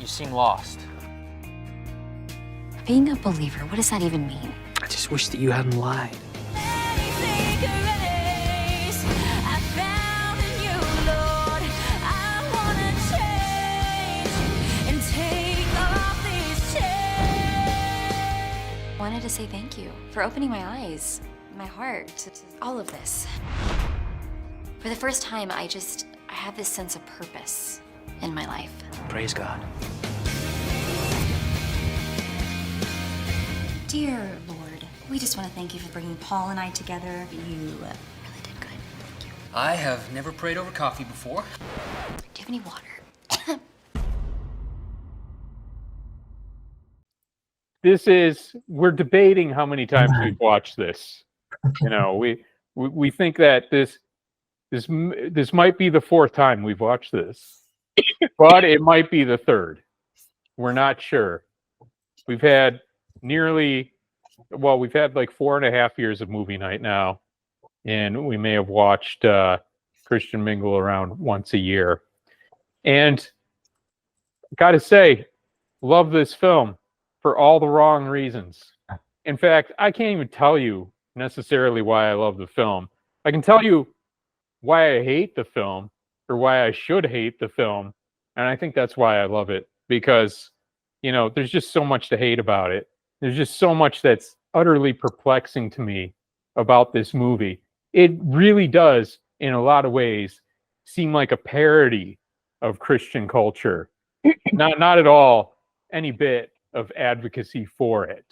You seem lost. Being a believer, what does that even mean? I just wish that you hadn't lied. I wanted to say thank you for opening my eyes, my heart to all of this. For the first time, I have this sense of purpose in my life. Praise God. Dear Lord, we just want to thank you for bringing Paul and I together. You really did good. Thank you. I have never prayed over coffee before. Do you have any water? We're debating how many times we've watched this. You know, we think that this might be the fourth time we've watched this, but it might be the third. We're not sure. We've had like 4.5 years of movie night now, and we may have watched Christian Mingle around once a year. And gotta say, love this film for all the wrong reasons. In fact, I can't even tell you necessarily why I love the film. I can tell you why I hate the film, or why I should hate the film. And I think that's why I love it, because, you know, there's just so much to hate about it. There's just so much that's utterly perplexing to me about this movie. It really does, in a lot of ways, seem like a parody of Christian culture. Not at all any bit of advocacy for it.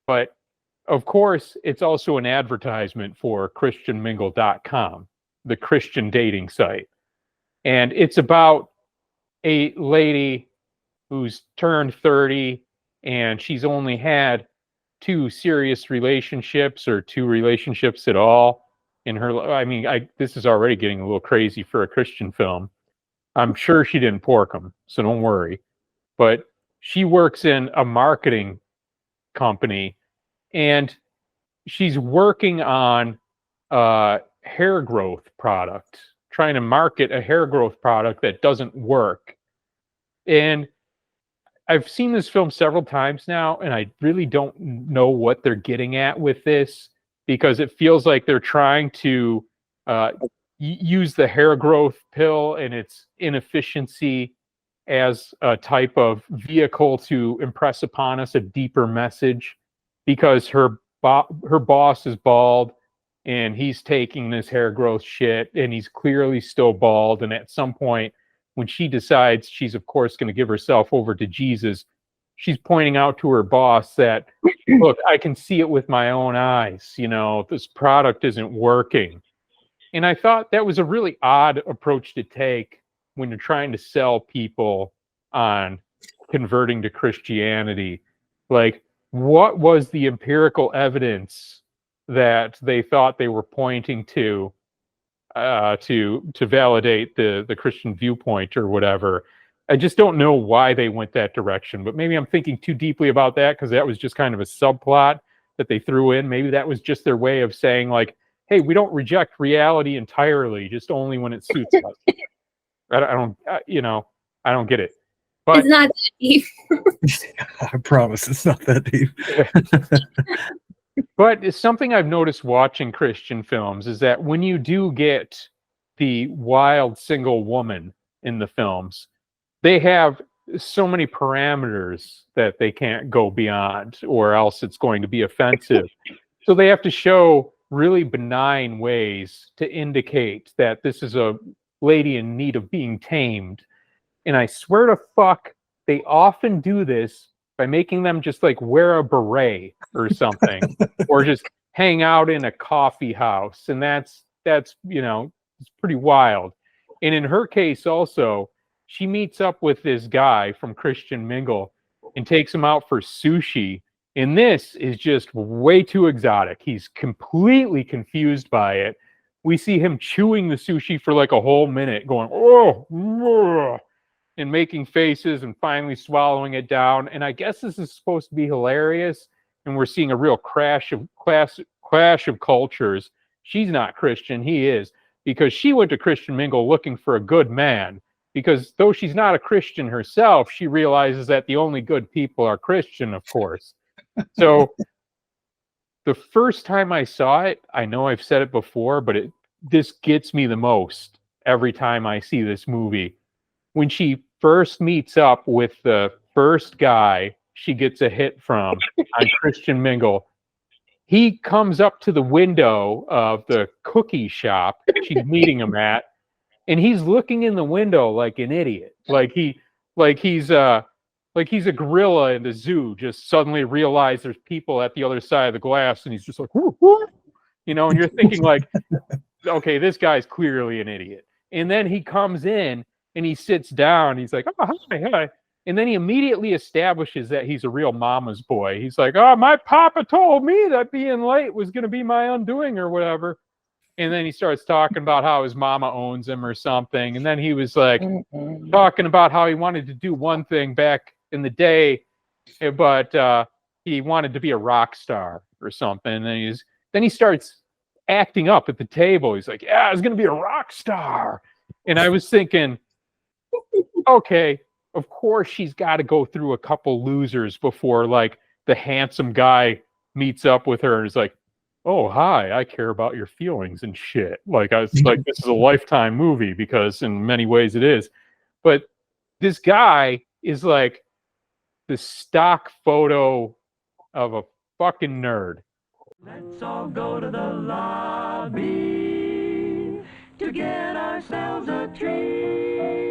But of course, it's also an advertisement for ChristianMingle.com, the Christian dating site. And it's about a lady who's turned 30, and she's only had 2 serious relationships, or 2 relationships at all in her life. I mean, this is already getting a little crazy for a Christian film. I'm sure she didn't pork them, so don't worry. But she works in a marketing company, and she's working on a hair growth product, trying to market a hair growth product that doesn't work. And I've seen this film several times now, and I really don't know what they're getting at with this, because it feels like they're trying to use the hair growth pill and its inefficiency as a type of vehicle to impress upon us a deeper message, because her boss is bald, and he's taking this hair growth shit, and he's clearly still bald. And at some point, when she decides she's, of course, going to give herself over to Jesus, she's pointing out to her boss that, look, I can see it with my own eyes. You know, this product isn't working. And I thought that was a really odd approach to take when you're trying to sell people on converting to Christianity. Like, what was the empirical evidence that they thought they were pointing to validate the Christian viewpoint or whatever? I just don't know why they went that direction, but maybe I'm thinking too deeply about that, because that was just kind of a subplot that they threw in. Maybe that was just their way of saying, like, hey, we don't reject reality entirely, just only when it suits us. I don't get it. But it's not that deep. I promise it's not that deep. But it's something I've noticed watching Christian films, is that when you do get the wild single woman in the films, they have so many parameters that they can't go beyond, or else it's going to be offensive. So they have to show really benign ways to indicate that this is a lady in need of being tamed. And I swear to fuck, they often do this by making them just like wear a beret or something, or just hang out in a coffee house. And that's, you know, it's pretty wild. And in her case also, she meets up with this guy from Christian Mingle and takes him out for sushi. And this is just way too exotic. He's completely confused by it. We see him chewing the sushi for like a whole minute, going, oh, and making faces, and finally swallowing it down. And I guess this is supposed to be hilarious, and we're seeing a real clash of cultures. She's not Christian, he is, because she went to Christian Mingle looking for a good man, because though she's not a Christian herself, she realizes that the only good people are Christian, of course. So the first time I saw it, I know I've said it before, but this gets me the most every time I see this movie. When she first meets up with the first guy she gets a hit from on Christian Mingle, he comes up to the window of the cookie shop she's meeting him at, and he's looking in the window like an idiot, like he's a gorilla in the zoo, just suddenly realized there's people at the other side of the glass, and he's just like, whoo, whoo, and you're thinking like, okay, this guy's clearly an idiot. And then he comes in and he sits down. He's like, oh, hi. And then he immediately establishes that he's a real mama's boy. He's like, oh, my papa told me that being late was going to be my undoing or whatever. And then he starts talking about how his mama owns him or something. And then he was like talking about how he wanted to do one thing back in the day, but he wanted to be a rock star or something. And then he starts acting up at the table. He's like, yeah, I was going to be a rock star. And I was thinking, okay, of course she's got to go through a couple losers before like the handsome guy meets up with her and is like, oh, hi, I care about your feelings and shit. Like, I was like, this is a Lifetime movie, because in many ways it is. But this guy is like the stock photo of a fucking nerd. Let's all go to the lobby to get ourselves a treat.